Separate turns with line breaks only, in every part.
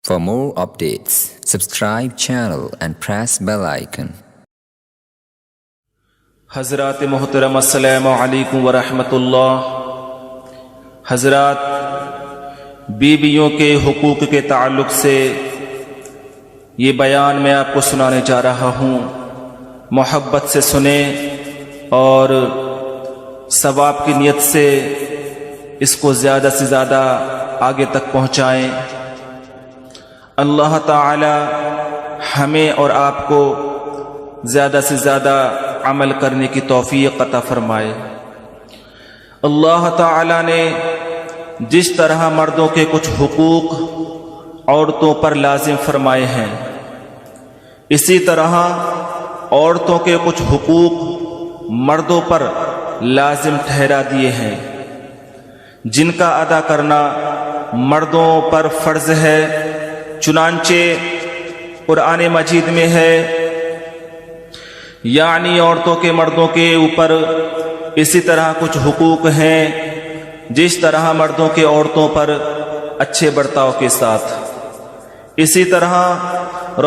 For more updates, subscribe channel and press bell icon.
حضرات محترم السلام علیکم ورحمۃ اللہ۔ حضرات، بیویوں کے حقوق کے تعلق سے یہ بیان میں آپ کو سنانے جا رہا ہوں۔ محبت سے سنیں اور ثواب کی نیت سے اس کو زیادہ سے زیادہ آگے تک پہنچائیں۔ اللہ تعالی ہمیں اور آپ کو زیادہ سے زیادہ عمل کرنے کی توفیق عطا فرمائے۔ اللہ تعالی نے جس طرح مردوں کے کچھ حقوق عورتوں پر لازم فرمائے ہیں، اسی طرح عورتوں کے کچھ حقوق مردوں پر لازم ٹھہرا دیے ہیں، جن کا ادا کرنا مردوں پر فرض ہے۔ چنانچہ قرآن مجید میں ہے، یعنی عورتوں کے مردوں کے اوپر اسی طرح کچھ حقوق ہیں جس طرح مردوں کے عورتوں پر اچھے برتاؤ کے ساتھ۔ اسی طرح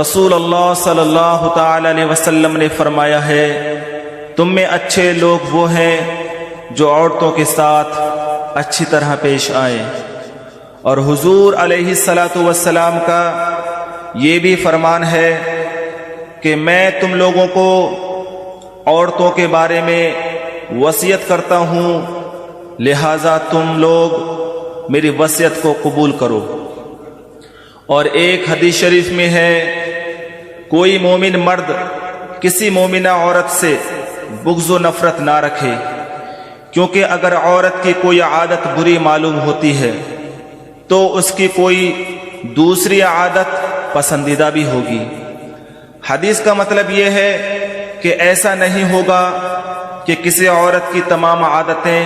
رسول اللہ صلی اللہ تعالی علیہ وسلم نے فرمایا ہے، تم میں اچھے لوگ وہ ہیں جو عورتوں کے ساتھ اچھی طرح پیش آئیں۔ اور حضور علیہ الصلاۃ والسلام کا یہ بھی فرمان ہے کہ میں تم لوگوں کو عورتوں کے بارے میں وصیت کرتا ہوں، لہذا تم لوگ میری وصیت کو قبول کرو۔ اور ایک حدیث شریف میں ہے، کوئی مومن مرد کسی مومنہ عورت سے بغض و نفرت نہ رکھے، کیونکہ اگر عورت کی کوئی عادت بری معلوم ہوتی ہے تو اس کی کوئی دوسری عادت پسندیدہ بھی ہوگی۔ حدیث کا مطلب یہ ہے کہ ایسا نہیں ہوگا کہ کسی عورت کی تمام عادتیں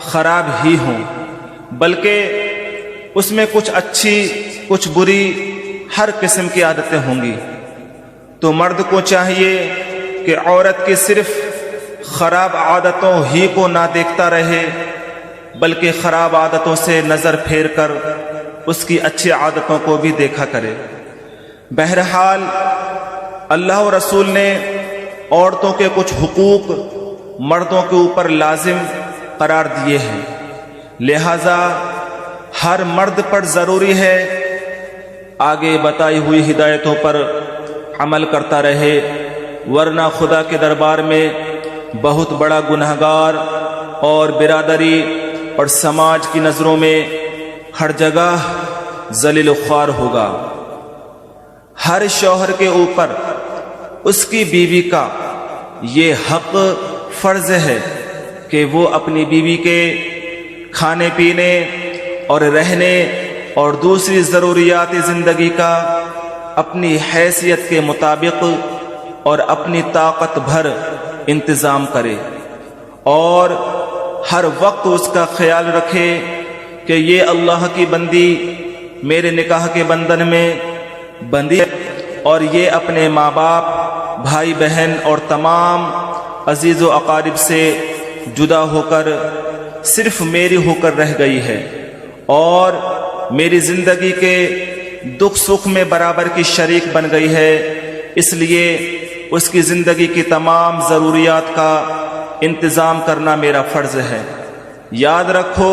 خراب ہی ہوں، بلکہ اس میں کچھ اچھی کچھ بری ہر قسم کی عادتیں ہوں گی۔ تو مرد کو چاہیے کہ عورت کی صرف خراب عادتوں ہی کو نہ دیکھتا رہے، بلکہ خراب عادتوں سے نظر پھیر کر اس کی اچھی عادتوں کو بھی دیکھا کرے۔ بہرحال اللہ و رسول نے عورتوں کے کچھ حقوق مردوں کے اوپر لازم قرار دیے ہیں، لہذا ہر مرد پر ضروری ہے آگے بتائی ہوئی ہدایتوں پر عمل کرتا رہے، ورنہ خدا کے دربار میں بہت بڑا گنہگار اور برادری اور سماج کی نظروں میں ہر جگہ ذلیل و خوار ہوگا۔ ہر شوہر کے اوپر اس کی بیوی کا یہ حق فرض ہے کہ وہ اپنی بیوی کے کھانے پینے اور رہنے اور دوسری ضروریات زندگی کا اپنی حیثیت کے مطابق اور اپنی طاقت بھر انتظام کرے، اور ہر وقت اس کا خیال رکھے کہ یہ اللہ کی بندی میرے نکاح کے بندھن میں بندی ہے، اور یہ اپنے ماں باپ، بھائی بہن اور تمام عزیز و اقارب سے جدا ہو کر صرف میری ہو کر رہ گئی ہے، اور میری زندگی کے دکھ سکھ میں برابر کی شریک بن گئی ہے، اس لیے اس کی زندگی کی تمام ضروریات کا انتظام کرنا میرا فرض ہے۔ یاد رکھو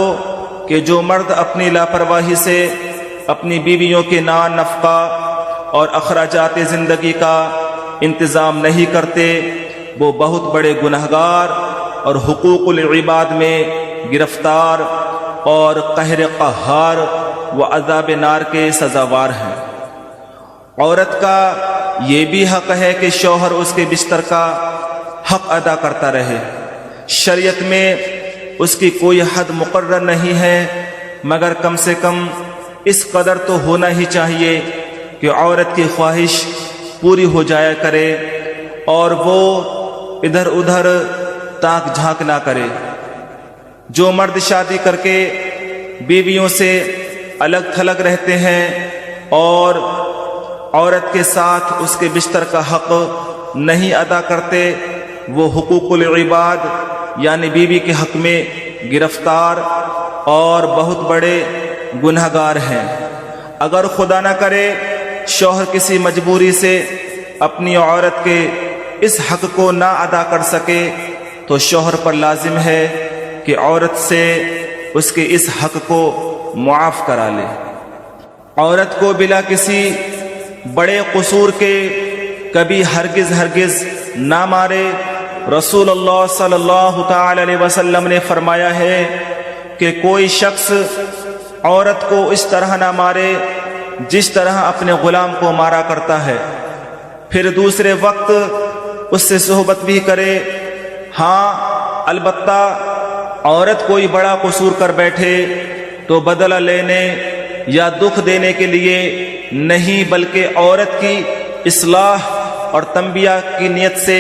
کہ جو مرد اپنی لاپرواہی سے اپنی بیویوں کے نان نفقہ اور اخراجات زندگی کا انتظام نہیں کرتے، وہ بہت بڑے گنہگار اور حقوق العباد میں گرفتار اور قہر قہار و عذاب نار کے سزاوار ہیں۔ عورت کا یہ بھی حق ہے کہ شوہر اس کے بستر کا حق ادا کرتا رہے۔ شریعت میں اس کی کوئی حد مقرر نہیں ہے، مگر کم سے کم اس قدر تو ہونا ہی چاہیے کہ عورت کی خواہش پوری ہو جایا کرے اور وہ ادھر ادھر تاک جھانک نہ کرے۔ جو مرد شادی کر کے بیویوں سے الگ تھلگ رہتے ہیں اور عورت کے ساتھ اس کے بستر کا حق نہیں ادا کرتے، وہ حقوق العباد یعنی بیوی کے حق میں گرفتار اور بہت بڑے گنہگار ہیں۔ اگر خدا نہ کرے شوہر کسی مجبوری سے اپنی عورت کے اس حق کو نہ ادا کر سکے تو شوہر پر لازم ہے کہ عورت سے اس کے اس حق کو معاف کرا لے۔ عورت کو بلا کسی بڑے قصور کے کبھی ہرگز نہ مارے۔ رسول اللہ صلی اللہ تعالی علیہ وسلم نے فرمایا ہے کہ کوئی شخص عورت کو اس طرح نہ مارے جس طرح اپنے غلام کو مارا کرتا ہے، پھر دوسرے وقت اس سے صحبت بھی کرے۔ ہاں البتہ عورت کوئی بڑا قصور کر بیٹھے تو بدلہ لینے یا دکھ دینے کے لیے نہیں، بلکہ عورت کی اصلاح اور تنبیہ کی نیت سے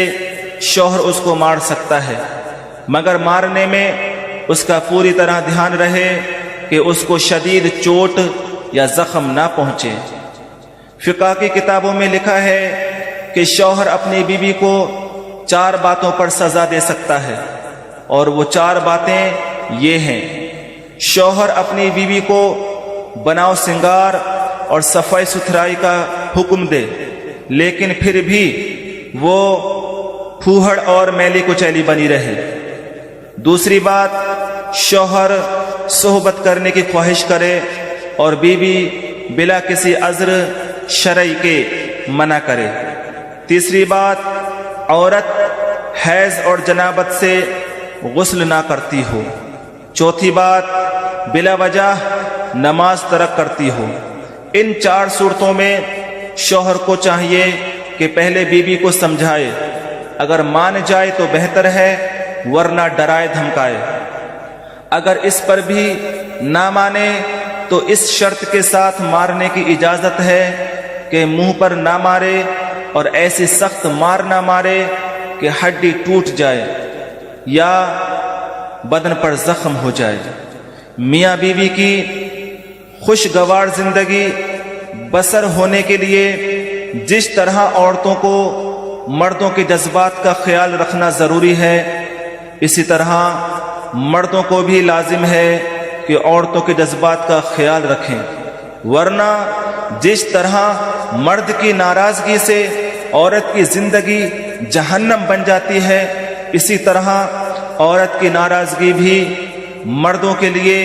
شوہر اس کو مار سکتا ہے، مگر مارنے میں اس کا پوری طرح دھیان رہے کہ اس کو شدید چوٹ یا زخم نہ پہنچے۔ فقہ کی کتابوں میں لکھا ہے کہ شوہر اپنی بیوی کو 4 باتوں پر سزا دے سکتا ہے، اور وہ 4 باتیں یہ ہیں۔ شوہر اپنی بیوی کو بناؤ سنگار اور صفائی ستھرائی کا حکم دے، لیکن پھر بھی وہ پھوہڑ اور میلی کچیلی بنی رہے۔ دوسری بات، شوہر صحبت کرنے کی خواہش کرے اور بیوی بلا کسی عذر شرعی کے منع کرے۔ تیسری بات، عورت حیض اور جنابت سے غسل نہ کرتی ہو۔ چوتھی بات، بلا وجہ نماز ترک کرتی ہو۔ ان 4 صورتوں میں شوہر کو چاہیے کہ پہلے بیوی کو سمجھائے، اگر مان جائے تو بہتر ہے، ورنہ ڈرائے دھمکائے۔ اگر اس پر بھی نہ مانے تو اس شرط کے ساتھ مارنے کی اجازت ہے کہ منہ پر نہ مارے اور ایسی سخت مار نہ مارے کہ ہڈی ٹوٹ جائے یا بدن پر زخم ہو جائے۔ میاں بیوی کی خوشگوار زندگی بسر ہونے کے لیے جس طرح عورتوں کو مردوں کے جذبات کا خیال رکھنا ضروری ہے، اسی طرح مردوں کو بھی لازم ہے کہ عورتوں کے جذبات کا خیال رکھیں، ورنہ جس طرح مرد کی ناراضگی سے عورت کی زندگی جہنم بن جاتی ہے، اسی طرح عورت کی ناراضگی بھی مردوں کے لیے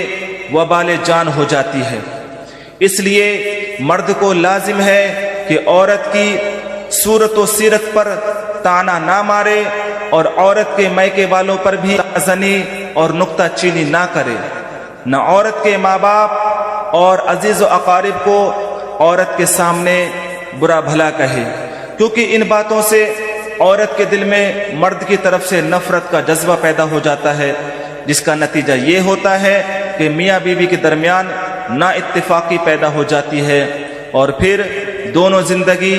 وبال جان ہو جاتی ہے۔ اس لیے مرد کو لازم ہے کہ عورت کی صورت و سیرت پر طعنہ نہ مارے اور عورت کے میکے والوں پر بھی زنی اور نکتہ چینی نہ کرے، نہ عورت کے ماں باپ اور عزیز و اقارب کو عورت کے سامنے برا بھلا کہے، کیونکہ ان باتوں سے عورت کے دل میں مرد کی طرف سے نفرت کا جذبہ پیدا ہو جاتا ہے، جس کا نتیجہ یہ ہوتا ہے کہ میاں بیوی کے درمیان نا اتفاقی پیدا ہو جاتی ہے، اور پھر دونوں زندگی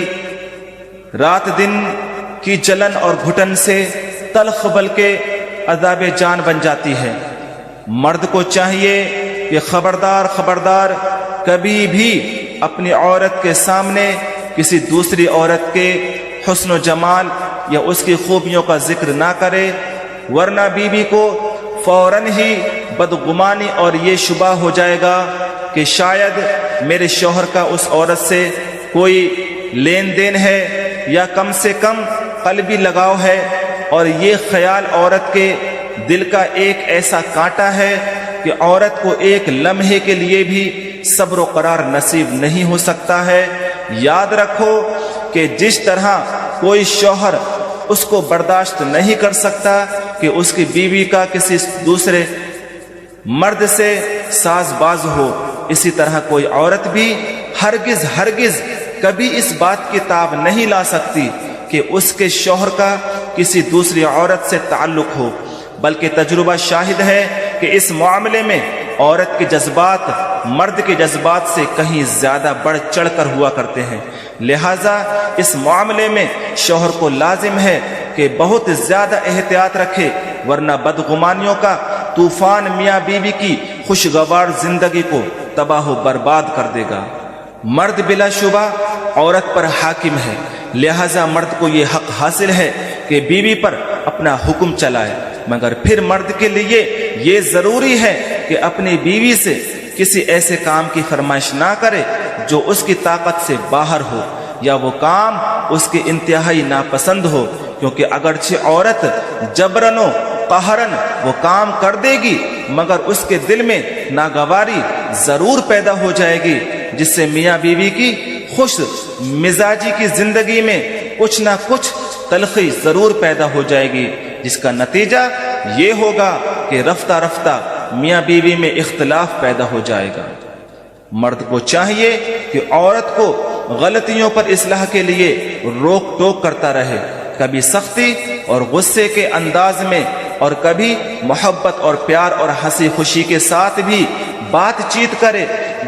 رات دن کی جلن اور گھٹن سے تلخ بلکہ عذاب جان بن جاتی ہے۔ مرد کو چاہیے کہ خبردار کبھی بھی اپنی عورت کے سامنے کسی دوسری عورت کے حسن و جمال یا اس کی خوبیوں کا ذکر نہ کرے، ورنہ بیوی کو فوراً ہی بدگمانی اور یہ شبہ ہو جائے گا کہ شاید میرے شوہر کا اس عورت سے کوئی لین دین ہے یا کم سے کم قلبی لگاؤ ہے، اور یہ خیال عورت کے دل کا ایک ایسا کانٹا ہے کہ عورت کو ایک لمحے کے لیے بھی صبر و قرار نصیب نہیں ہو سکتا ہے۔ یاد رکھو کہ جس طرح کوئی شوہر اس کو برداشت نہیں کر سکتا کہ اس کی بیوی کا کسی دوسرے مرد سے ساز باز ہو، اسی طرح کوئی عورت بھی ہرگز کبھی اس بات کی تاب نہیں لا سکتی کہ اس کے شوہر کا کسی دوسری عورت سے تعلق ہو، بلکہ تجربہ شاہد ہے کہ اس معاملے میں عورت کے جذبات مرد کے جذبات سے کہیں زیادہ بڑھ چڑھ کر ہوا کرتے ہیں۔ لہٰذا اس معاملے میں شوہر کو لازم ہے کہ بہت زیادہ احتیاط رکھے، ورنہ بدگمانیوں کا طوفان میاں بیوی کی خوشگوار زندگی کو تباہ و برباد کر دے گا۔ مرد بلا شبہ عورت پر حاکم ہے، لہٰذا مرد کو یہ حق حاصل ہے کہ بیوی پر اپنا حکم چلائے، مگر پھر مرد کے لیے یہ ضروری ہے کہ اپنی بیوی سے کسی ایسے کام کی فرمائش نہ کرے جو اس کی طاقت سے باہر ہو یا وہ کام اس کے انتہائی ناپسند ہو، کیونکہ اگرچہ عورت جبرن و قہرن وہ کام کر دے گی مگر اس کے دل میں ناگواری ضرور پیدا ہو جائے گی، جس سے میاں بیوی کی خوش مزاجی کی زندگی میں کچھ نہ کچھ تلخی ضرور پیدا ہو جائے گی، جس کا نتیجہ یہ ہوگا کہ رفتہ رفتہ میاں بیوی میں اختلاف پیدا ہو جائے گا۔ مرد کو چاہیے کہ عورت کو غلطیوں پر اصلاح کے لیے روک ٹوک کرتا رہے، کبھی سختی اور غصے کے انداز میں اور کبھی محبت اور پیار اور ہنسی خوشی کے ساتھ بھی بات چیت کرے۔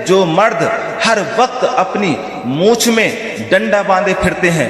جو مرد ہر وقت اپنی مونچھ میں ڈنڈا باندھے پھرتے ہیں،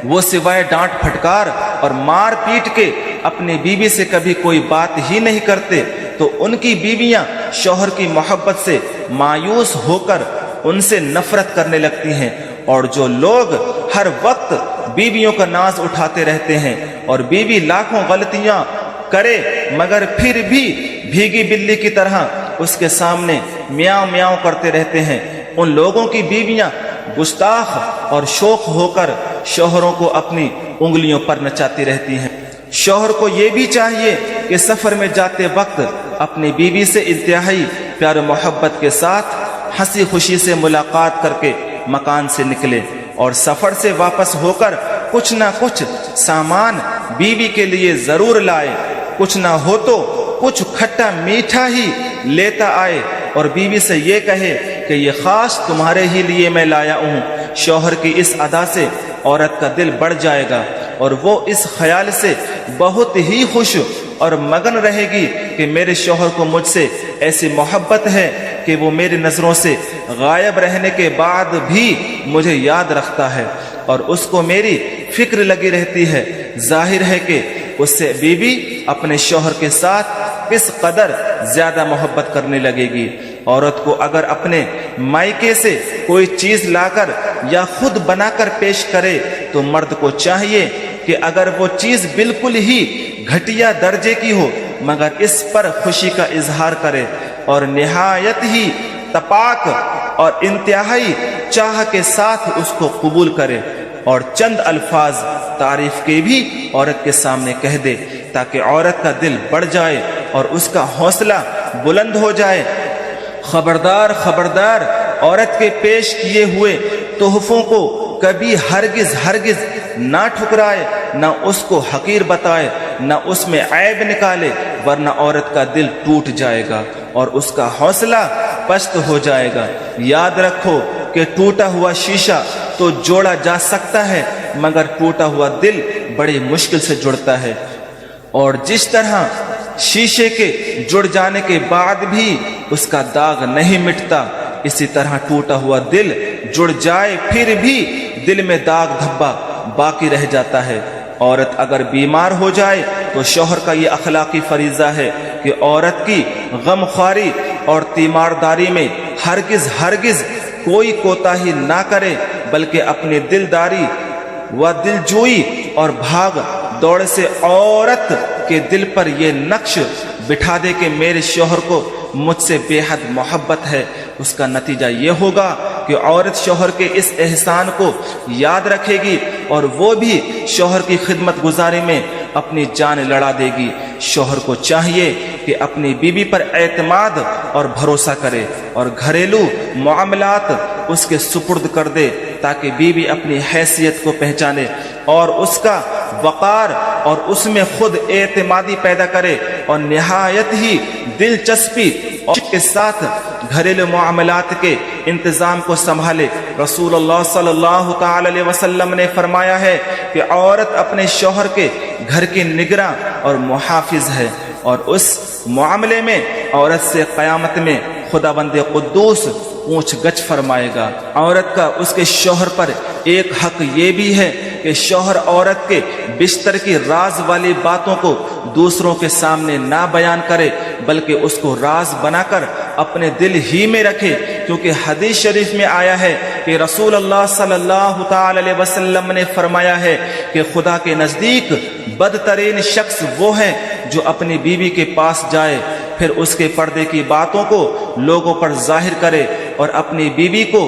وہ سوائے ڈانٹ پھٹکار اور مار پیٹ کے اپنی بیوی سے کبھی کوئی بات ہی نہیں کرتے، تو ان کی بیویاں شوہر کی محبت سے مایوس ہو کر ان سے نفرت کرنے لگتی ہیں۔ اور جو لوگ ہر وقت بیویوں کا ناز اٹھاتے رہتے ہیں اور بیوی لاکھوں غلطیاں کرے مگر پھر بھی بھیگی بلی کی طرح اس کے سامنے میاؤں میاؤں کرتے رہتے ہیں، ان لوگوں کی بیویاں گستاخ اور شوق ہو کر شوہروں کو اپنی انگلیوں پر نچاتی رہتی ہیں۔ شوہر کو یہ بھی چاہیے کہ سفر میں جاتے وقت اپنی بیوی سے انتہائی پیار و محبت کے ساتھ ہنسی خوشی سے ملاقات کر کے مکان سے نکلے، اور سفر سے واپس ہو کر کچھ نہ کچھ سامان بیوی کے لیے ضرور لائے، کچھ نہ ہو تو کچھ کھٹا میٹھا ہی لیتا آئے، اور بیوی سے یہ کہے کہ یہ خاص تمہارے ہی لیے میں لایا ہوں۔ شوہر کی اس ادا سے عورت کا دل بڑھ جائے گا اور وہ اس خیال سے بہت ہی خوش اور مگن رہے گی کہ میرے شوہر کو مجھ سے ایسی محبت ہے کہ وہ میری نظروں سے غائب رہنے کے بعد بھی مجھے یاد رکھتا ہے اور اس کو میری فکر لگی رہتی ہے۔ ظاہر ہے کہ اس سے بیوی اپنے شوہر کے ساتھ کس قدر زیادہ محبت کرنے لگے گی۔ عورت کو اگر اپنے مائکے سے کوئی چیز لا کر یا خود بنا کر پیش کرے تو مرد کو چاہیے کہ اگر وہ چیز بالکل ہی گھٹیا درجے کی ہو مگر اس پر خوشی کا اظہار کرے اور نہایت ہی تپاک اور انتہائی چاہ کے ساتھ اس کو قبول کرے، اور چند الفاظ تعریف کے بھی عورت کے سامنے کہہ دے تاکہ عورت کا دل بڑھ جائے اور اس کا حوصلہ بلند ہو جائے۔ خبردار خبردار، عورت کے پیش کیے ہوئے تحفوں کو کبھی ہرگز نہ ٹھکرائے، نہ اس کو حقیر بتائے، نہ اس میں عیب نکالے، ورنہ عورت کا دل ٹوٹ جائے گا اور اس کا حوصلہ پست ہو جائے گا۔ یاد رکھو کہ ٹوٹا ہوا شیشہ تو جوڑا جا سکتا ہے مگر ٹوٹا ہوا دل بڑی مشکل سے جڑتا ہے، اور جس طرح شیشے کے جڑ جانے کے بعد بھی اس کا داغ نہیں مٹتا، اسی طرح ٹوٹا ہوا دل جڑ جائے پھر بھی دل میں داغ دھبا باقی رہ جاتا ہے۔ عورت اگر بیمار ہو جائے تو شوہر کا یہ اخلاقی فریضہ ہے کہ عورت کی غمخواری اور تیمارداری میں ہرگز کوئی کوتاہی نہ کرے، بلکہ اپنی دلداری و دلجوئی اور بھاگ دوڑ سے عورت کے دل پر یہ نقش بٹھا دے کہ میرے شوہر کو مجھ سے بے حد محبت ہے۔ اس کا نتیجہ یہ ہوگا کہ عورت شوہر کے اس احسان کو یاد رکھے گی اور وہ بھی شوہر کی خدمت گزاری میں اپنی جان لڑا دے گی۔ شوہر کو چاہیے کہ اپنی بیوی پر اعتماد اور بھروسہ کرے اور گھریلو معاملات اس کے سپرد کر دے تاکہ بیوی اپنی حیثیت کو پہچانے اور اس کا وقار اور اس میں خود اعتمادی پیدا کرے اور نہایت ہی دلچسپی اور کے ساتھ گھریلو معاملات کے انتظام کو سنبھالے۔ رسول اللہ صلی اللہ تعالی علیہ وسلم نے فرمایا ہے کہ عورت اپنے شوہر کے گھر کی نگراں اور محافظ ہے، اور اس معاملے میں عورت سے قیامت میں خداوند قدوس پوچھ گچھ فرمائے گا۔ عورت کا اس کے شوہر پر ایک حق یہ بھی ہے کہ شوہر عورت کے بستر کی راز والی باتوں کو دوسروں کے سامنے نہ بیان کرے، بلکہ اس کو راز بنا کر اپنے دل ہی میں رکھے، کیونکہ حدیث شریف میں آیا ہے کہ رسول اللہ صلی اللہ تعالی علیہ وسلم نے فرمایا ہے کہ خدا کے نزدیک بدترین شخص وہ ہے جو اپنی بیوی کے پاس جائے، پھر اس کے پردے کی باتوں کو لوگوں پر ظاہر کرے اور اپنی بیوی کو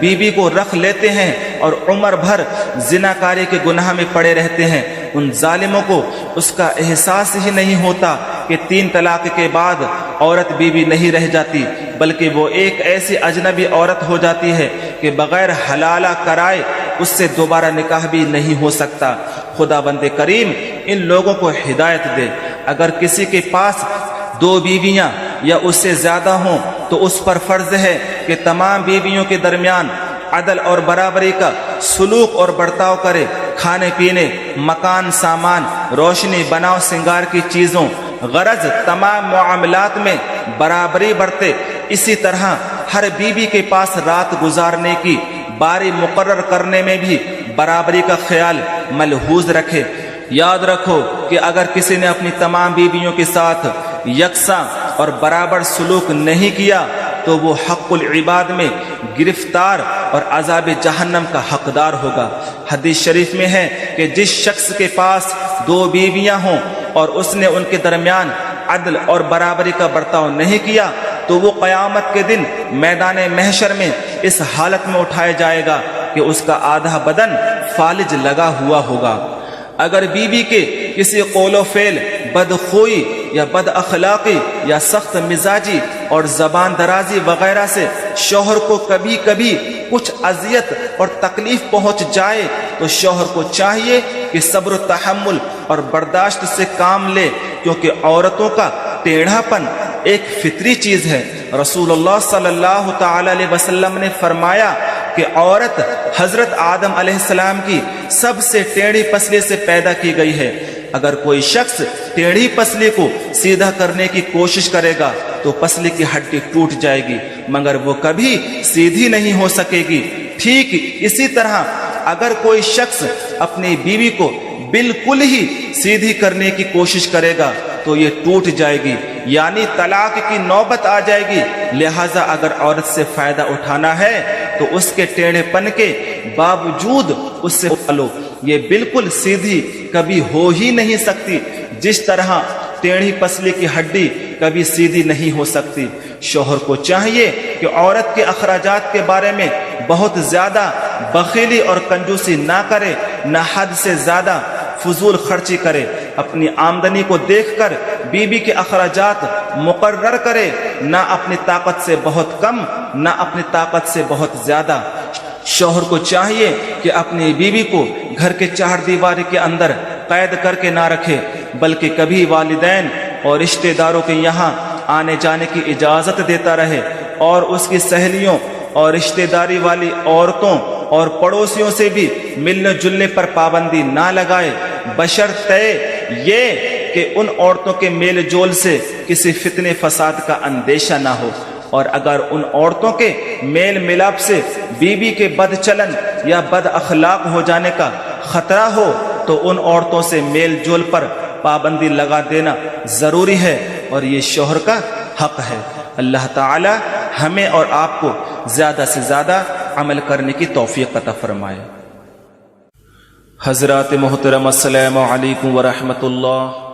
بیوی کو رکھ لیتے ہیں اور عمر بھر زناکاری کے گناہ میں پڑے رہتے ہیں، ان ظالموں کو اس کا احساس ہی نہیں ہوتا کہ 3 طلاق کے بعد عورت بیوی نہیں رہ جاتی، بلکہ وہ ایک ایسی اجنبی عورت ہو جاتی ہے کہ بغیر حلالہ کرائے اس سے دوبارہ نکاح بھی نہیں ہو سکتا۔ خدا بند کریم ان لوگوں کو ہدایت دے۔ اگر کسی کے پاس 2 بیویاں یا اس سے زیادہ ہوں تو اس پر فرض ہے کہ تمام بیویوں کے درمیان عدل اور برابری کا سلوک اور برتاؤ کرے، کھانے پینے، مکان، سامان، روشنی، بناؤ سنگار کی چیزوں، غرض تمام معاملات میں برابری برتے۔ اسی طرح ہر بیوی کے پاس رات گزارنے کی باری مقرر کرنے میں بھی برابری کا خیال ملحوظ رکھے۔ یاد رکھو کہ اگر کسی نے اپنی تمام بیویوں کے ساتھ یکساں اور برابر سلوک نہیں کیا تو وہ حق العباد میں گرفتار اور عذاب جہنم کا حقدار ہوگا۔ حدیث شریف میں ہے کہ جس شخص کے پاس 2 بیویاں ہوں اور اس نے ان کے درمیان عدل اور برابری کا برتاؤ نہیں کیا تو وہ قیامت کے دن میدان محشر میں اس حالت میں اٹھایا جائے گا کہ اس کا آدھا بدن فالج لگا ہوا ہوگا۔ اگر بیوی کے کسی قول و فعل، بدخوئی یا بد اخلاقی یا سخت مزاجی اور زبان درازی وغیرہ سے شوہر کو کبھی کبھی کچھ اذیت اور تکلیف پہنچ جائے تو شوہر کو چاہیے کہ صبر و تحمل اور برداشت سے کام لے، کیونکہ عورتوں کا ٹیڑھا پن ایک فطری چیز ہے۔ رسول اللہ صلی اللہ تعالی علیہ وسلم نے فرمایا کہ عورت حضرت آدم علیہ السلام کی سب سے ٹیڑھی پسلی سے پیدا کی گئی ہے۔ اگر کوئی شخص ٹیڑھی پسلی کو سیدھا کرنے کی کوشش کرے گا تو پسلی کی ہڈی ٹوٹ جائے گی، مگر وہ کبھی سیدھی نہیں ہو سکے گی۔ ٹھیک اسی طرح اگر کوئی شخص اپنی بیوی کو بالکل ہی سیدھی کرنے کی کوشش کرے گا تو یہ ٹوٹ جائے گی، یعنی طلاق کی نوبت آ جائے گی۔ لہٰذا اگر عورت سے فائدہ اٹھانا ہے تو اس کے ٹیڑھے پن کے باوجود اس سے لو، یہ بالکل سیدھی کبھی ہو ہی نہیں سکتی، جس طرح ٹیڑھی پسلی کی ہڈی کبھی سیدھی نہیں ہو سکتی۔ شوہر کو چاہیے کہ عورت کے اخراجات کے بارے میں بہت زیادہ بخیلی اور کنجوسی نہ کرے، نہ حد سے زیادہ فضول خرچی کرے۔ اپنی آمدنی کو دیکھ کر بیوی کے اخراجات مقرر کرے، نہ اپنی طاقت سے بہت کم، نہ اپنی طاقت سے بہت زیادہ۔ شوہر کو چاہیے کہ اپنی بیوی کو گھر کے 4 دیواری کے اندر قید کر کے نہ رکھے، بلکہ کبھی والدین اور رشتہ داروں کے یہاں آنے جانے کی اجازت دیتا رہے، اور اس کی سہیلیوں اور رشتہ داری والی عورتوں اور پڑوسیوں سے بھی ملنے جلنے پر پابندی نہ لگائے، بشرطے یہ کہ ان عورتوں کے میل جول سے کسی فتنے فساد کا اندیشہ نہ ہو، اور اگر ان عورتوں کے میل ملاپ سے بیوی کے بد چلن یا بد اخلاق ہو جانے کا خطرہ ہو تو ان عورتوں سے میل جول پر پابندی لگا دینا ضروری ہے، اور یہ شوہر کا حق ہے۔ اللہ تعالی ہمیں اور آپ کو زیادہ سے زیادہ عمل کرنے کی توفیق عطا فرمائے۔ حضرات محترم السلام علیکم ورحمۃ اللہ۔